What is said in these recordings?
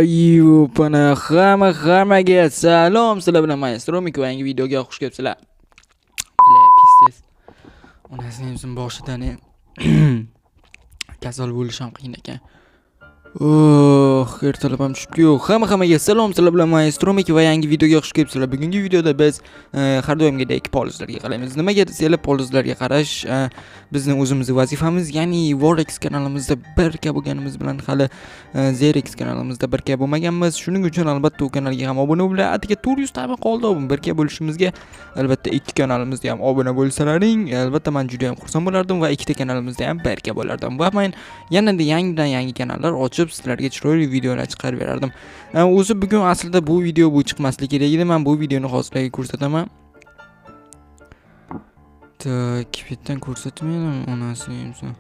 Yupana hammaga salom, sizlar bilan Maestro Miko yangi videoga xush kelibsizlar. Pistes. Onasining o'zim boshidan kasal bo'lish ham qiyin ekan. Ertalab ham tushibdi-yu. Hammaga salom, sizlar bilan Maestro Miko va yangi videoga xush kelibsizlar. Bugungi videoda biz har doimgidek polizlarga qaraymiz. Nimaga desanglar, polizlarga qarash bizning o'zimizning vazifamiz, ya'ni Vorex kanalimizda birga bo'lganimiz bilan hali Zerex kanalimizda birga bo'lmaganmiz. Shuning uchun albatta u kanalga ham obuna bo'lib, atiga 400 ta qoldi birga bo'lishimizga. Albatta ikki kanalimizda ham obuna bo'lsalaring, albatta men juda ham xursand bo'lardim va ikkita kanalimizda ham birga bo'lardim. Va men yanada yangi kanallar ochib sizlarga chiroyli videolar chiqarib berardim. O'zi bugun aslida bu video bu chiqmasligi kerak edi. Men bu videoni hozirlarga ko'rsataman. Tak, betdan ko'rsatmayman onasini.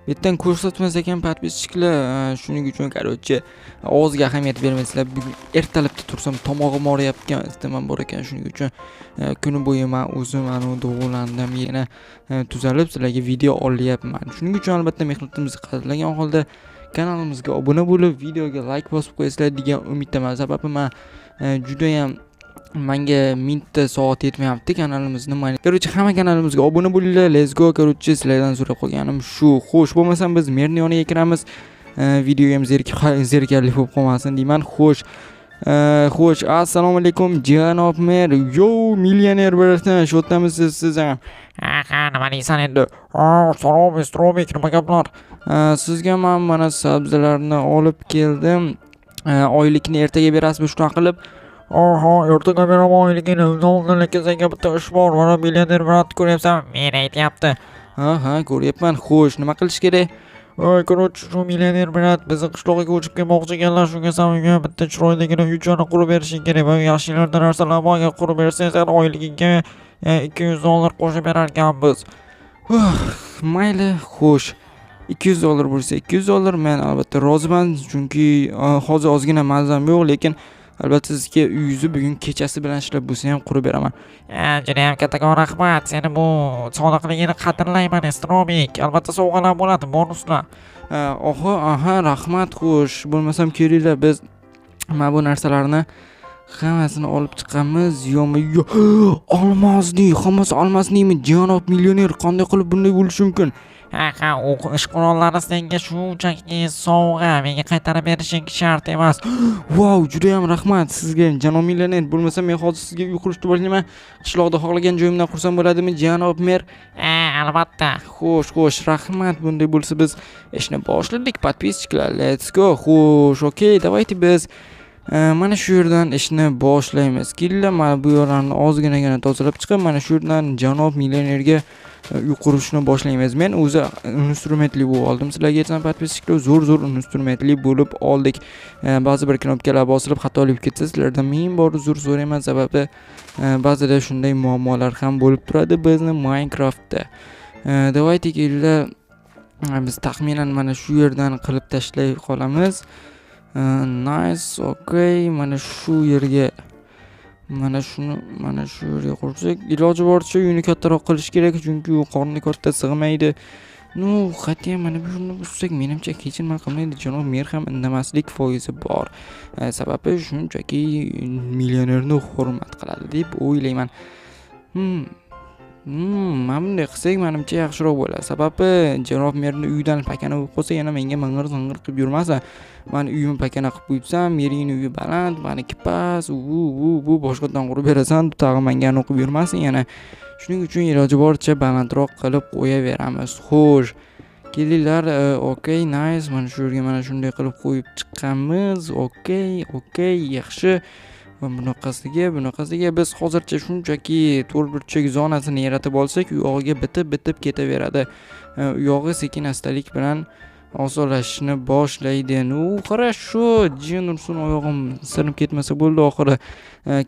Betdan ko'rsatmas ekan podpischilar. Shuning uchun qarochi og'izga ahamiyat bermaysizlar. Bugun ertalabda tursam tomog'im og'riyapti, istamam bor ekan. Shuning uchun kuni bo'yi men o'zim dog'landim, yana tuzalib sizlarga video olyapman. Shuning uchun albatta mehnatimizni qadrlagan holda kanalimizga obuna bo'lib, videoga like bosib qo'yasizlar degan umiddaman. Sababi men juda ham menga mingta soat yetmayapti kanalimizni. Qarochi hamma kanalimizga obuna bo'linglar. Let's go. Qarochi sizlardan so'rab qolganim shu. Xo'sh, bo'lmasam biz merni yoniga kiramiz. Videoga ham zerikarli bo'lib qolmasin deyman. Xo'sh, assalomu alaykum janob mer. Yo, millioner birdan shotdamisiz siz ham? Nima deysan endi? Salom, Strobek, nima gaplar? Sizga men mana sabzilarni olib keldim. Oylikni ertaga berasiz shunaqa qilib. Ertaga beraman oyligini. Lekin senga bitta ish bor. Mana millioner brat ko'ryapsan, men aytyapti. Ko'ryapman. Xo'sh, nima qilish kerak? Qarochi, shu millioner brat bizni qishloqqa ko'chib kelmoqchi ekanlar. Shunga sen unga bitta chiroyligina uy-joyni qurib berishing kerak. Va yaxshilardan narsalar borga qurib bersangiz, oyligiga $200 qo'shib berar ekanmiz. Mayli, xo'sh. $200 bo'lsa $200 men albatta roziman, chunki hozir ozgina mazam yo'q, lekin albatta sizga uyingizni bugun kechasi bilan ishlab bo'lsa ham qurib beraman. Juda ham kattakon rahmat. Seni bu sodiqligingni qadrlayman, Strobek. Albatta sovg'alar bo'ladi, bonuslar. Rahmat. Xo'sh, bo'lmasam kelinglar, biz mana bu narsalarni hammasini olib chiqamiz. Yo'q, olmasnimi? Janob millioner, qanday qilib bunday bo'lishi mumkin? U ish qurollari senga shunchaki sovg'a, menga qaytarib berishing shart emas. Wow, juda ham rahmat sizga janob millioner. Bo'lmasa men hozir sizga uy qurishni boshlayman. Qishloqda xohlagan joyimdan qursam bo'ladimi janob mer? Albatta. Xo'sh, rahmat. Bunday bo'lsa biz ishni boshladik, podpischilar. Let's go. Xo'sh, okey, давайте biz mana shu yerdan ishni boshlaymiz. Kelinglar, mana bu yerlarni ozginagina tozalab chiqib, mana shu yerdan janob millionerga uy qurishni boshlaymiz. Men o'zi instrumentli bo'lib oldim. Sizlarga aytsam, podpischilar, zo'r instrumentli bo'lib oldik. Ba'zi bir knopkalar bosilib xatolik ketsa, sizlardan men bor uzr so'rayman, sababi ba'zida shunday muammolar ham bo'lib turadi bizni Minecraftda. Давайте kelinglar, biz taxminan mana shu yerdan qilib tashlay qolamiz. Nice, okay, mana shu yerga qursak, iloji boricha uyni kattaroq qilish kerak, chunki u qorni katta sig'maydi. Qat'iyan mana buni buzsak, menimcha kechirma qilmaydi janob mer ham indamaslik foizi bor. Sababi shunchaki millionerni hurmat qiladi deb o'ylayman. Mana bunday qilsak menimcha yaxshiroq bo'ladi. Sababi janob merni uyidan pakana bo'lib qolsa, yana menga ming'ir qilib yurmasa, men uyimni pakana qilib qo'ysam, merining uyi baland, meniki past, bu boshqadan qurib berasan, tag'in menga o'qib yurmasin yana. Shuning uchun iloji boricha balandroq qilib qo'yaveramiz. Xo'sh, kelinglar, okey, nice. Mana shu yerga mana shunday qilib qo'yib chiqamiz. Okey, yaxshi. Va bunaqasiga biz hozircha shunchaki to'rtburchak zonasini yaratib olsak, u yog'iga bitib ketaveradi. U yog'i sekin-astalik bilan osonlashishni boshlaydi. Qarashu, jin ursin oyog'im sinib ketmasa bo'ldi oxiri.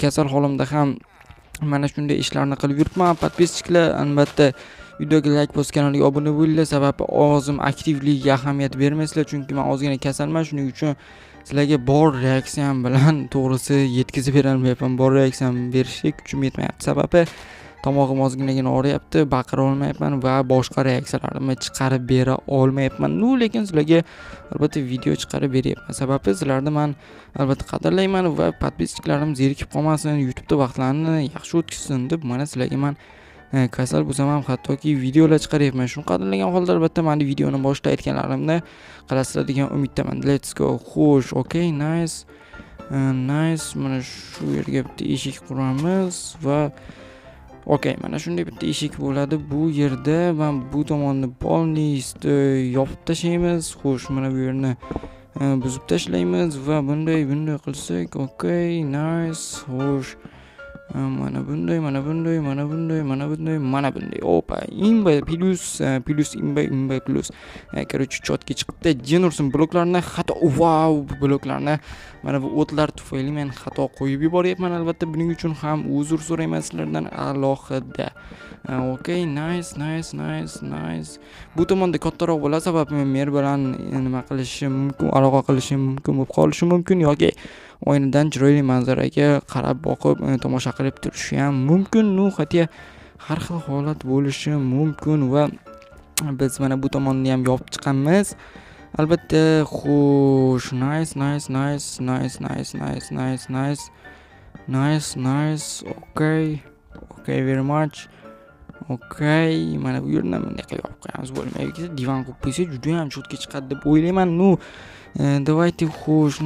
Kasal holimda ham mana shunday ishlarni qilib yuribman. Podpischilar, albatta videoga like bosib kanalga obuna bo'linglar, sababi og'zim aktivligiga ahamiyat bermaysizlar, chunki men ozgina kasalman. Shuning uchun sizlarga bor reaksiyam bilan to'g'risi yetkazib berolmayapman. Bor reaksiyam berishga kuchim yetmayapti. Sababi tomog'im ozginagina og'riyapti, baqira olmayapman va boshqa reaksiyalarimni chiqarib bera olmayapman. Lekin sizlarga albatta video chiqarib beryapman. Sababi sizlarni men albatta qadrlayman va podpischiklarim zerikib qolmasin, YouTube'da vaqtlarini yaxshi o'tkazsin deb mana sizlarga men kasal bo'lsam ham hattoki videolar chiqaryapman. Shuni qadrlagan holda albatta mana videoni boshida aytganlarimni qilasizlar degan umiddaman. Let's go. Xo'sh, okay, nice. Nice. Mana shu yerga bitta eshik quramiz va okey, mana shunday bitta eshik bo'ladi bu yerda. Men bu tomonni polniy yopib tashlaymiz. Xo'sh, mana bu yerni buzib tashlaymiz va bunday qilsak, okey, nice. Xo'sh, mana bunday. Opa, imba plus imba plus. Короче, chotga chiqdi. Jin ursin bloklarni xato. Wow, bloklarni mana bu o'tlar tufayli men xato qo'yib yuboryapman. Albatta buning uchun ham uzr so'rayman sizlardan alohida. Okey, nice. Bu tomonda kattaroq bo'lsa sabab men mer bilan nima qilishim mumkin, aloqa qilishim mumkin bo'lib qolishi mumkin yoki oynadan chiroyli manzaraga qarab boqib tomosha qilib turishi ham mumkin. Hatto har xil holat bo'lishi mumkin va biz mana bu tomonni ham yopib chiqamiz. Albatta, xo'sh, nice. Okay, very much. Okay, mana bu yerni bunday qilib yopib qo'yamiz. Bo'lmaydi, divan qo'yib qo'ysa juda ham chotga chiqadi deb o'ylayman. Давайте, xo'sh,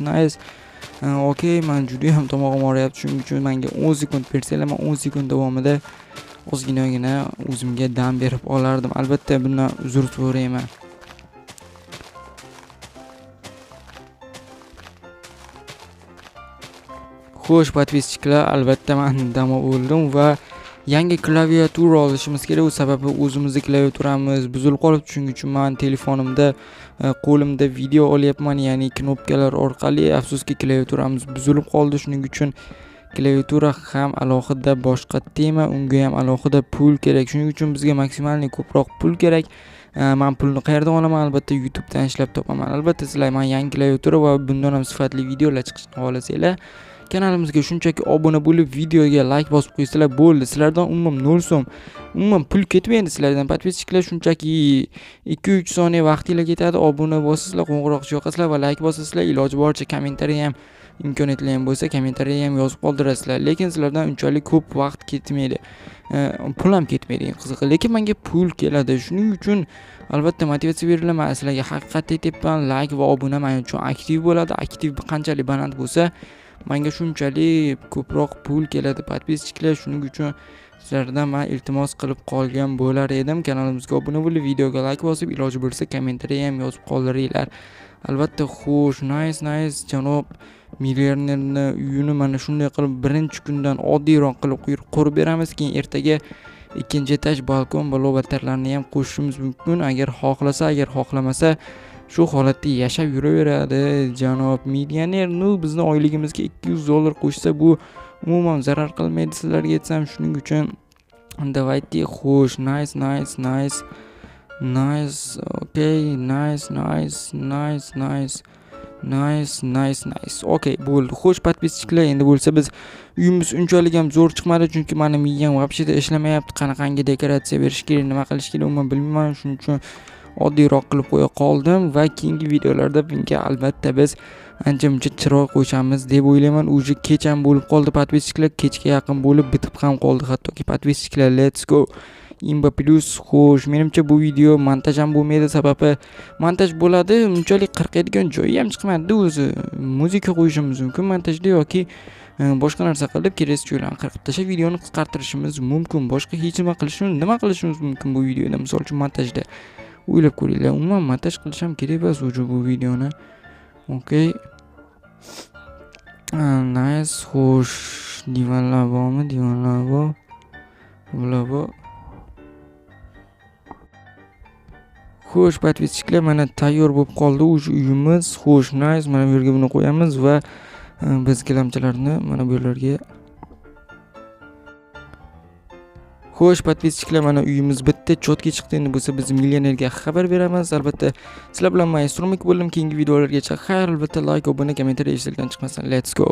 nice. Okey, men juda ham tomog'im og'riyapti. Shuning uchun menga 10 sekund bersanglar, men 10 sekund davomida ozginagina o'zimga dam berib olardim. Albatta, bundan uzr so'rayman. Xo'sh, podpischilar, albatta men dam oldim va yangi klaviatura olishimiz kerak. U sababi o'zimizning klaviaturamiz buzilib qolibdi. Shuning uchun men telefonimda qo'limda video olyapman, ya'ni knopkalar orqali. Afsuski klaviaturamiz buzilib qoldi. Shuning uchun klaviatura ham alohida boshqa tema, unga ham alohida pul kerak. Shuning uchun bizga maksimalni ko'proq pul kerak. Men pulni qayerdan olaman? Albatta YouTube'dan ishlab topaman. Albatta sizlar men yangi klaviatura va bundan ham sifatli videolar chiqishini xohlasanglar, kanalimizga shunchaki obuna bo'lib, videoga like bosib qo'ysanglar bo'ldi. Sizlardan umuman 0 so'm, umuman pul ketmaydi sizlardan. Podpischilar shunchaki 2-3 soniya vaqtinglar ketadi. Obuna bosasizlar, qo'ng'iroqcha yoqasizlar va like bosasizlar. Iloji boricha kommentariy ham imkoniyatlar ham bo'lsa, kommentariy ham yozib qoldirasizlar. Lekin sizlardan unchalik ko'p vaqt ketmaydi. Pul ham ketmaydi, qiziq. Lekin menga pul keladi. Shuning uchun albatta motivatsiya berilaman. Sizlarga haqiqatni aytyapman, like va obuna men uchun aktiv bo'ladi. Aktiv qanchalik baland bo'lsa, menga shunchalik ko'proq pul keladi. Podpischilar, shuning uchun sizlardan men iltimos qilib qolgan bo'lar edim. Kanalimizga obuna bo'lib, videoga like bosib, iloji bo'lsa kommentariy ham yozib qoldiringlar. Albatta, xo'sh, nice. Janob millionerni uyini mana shunday qilib birinchi kundan oddiyroq qilib qurib beramiz. Keyin ertaga ikkinchi etaj balkon va lobatarlarni ham qo'shishimiz mumkin. Agar xohlasa, agar xohlamasa shu holatda yashab yuraveradi janob millioner. Bizni oyligimizga $200 qo'shsa bu umuman zarar qilmaydi sizlarga aytsam. Shuning uchun давайте, xo'sh, nice. Okay, nice. Okay, bo'ldi. Xo'sh, podpischilar, endi bo'lsa biz uyimiz unchalik ham zo'r chiqmadi, chunki meni miyam вообще ishlamayapti. Qanaqangi dekoratsiya berish kerak, nima qilish kerak umuman bilmayman. Shuning uchun oddiyroq qilib qo'ya qoldim va keyingi videolarda bunga albatta biz ancha-muncha chiroy qo'yamiz deb o'ylayman. Uje kech ham bo'lib qoldi podpischilar, kechga yaqin bo'lib bitib ham qoldi hattoki podpischilar. Let's go. Imba plus. Xo'sh, menimcha bu video montaj ham bo'lmaydi, sababi montaj bo'ladi, unchalik qirqadigan joyi ham chiqmadi o'zi. Muzika qo'yishimiz mumkin montajda yoki boshqa narsa qilib kerak joylarni qirqib tashlab videoni qisqartirishimiz mumkin. Boshqa hech nima qilishimiz mumkin bu videoda. Misol uchun montajda o'ylab ko'ringlar. Umuman montaj qilish ham kerak emas bu videoni. Okay. Nice. Xo'sh, divanlar bormi? Divanlar bor. Xo'sh, podpischilar, mana tayyor bo'lib qoldi uyimiz. Xo'sh, nice. Mana bu yerga buni qo'yamiz va biz gilamchalarni mana bu yerlarga. Xo'sh, podpischilar, mana uyimiz bitta chotga chiqdi. Endi bo'lsa biz millionerga xabar beramiz. Albatta, sizlar bilan men Stromik bo'ldim. Keyingi videolargacha xayr. Albatta, like, obuna, kommentariy ishlardan chiqmasin. Let's go.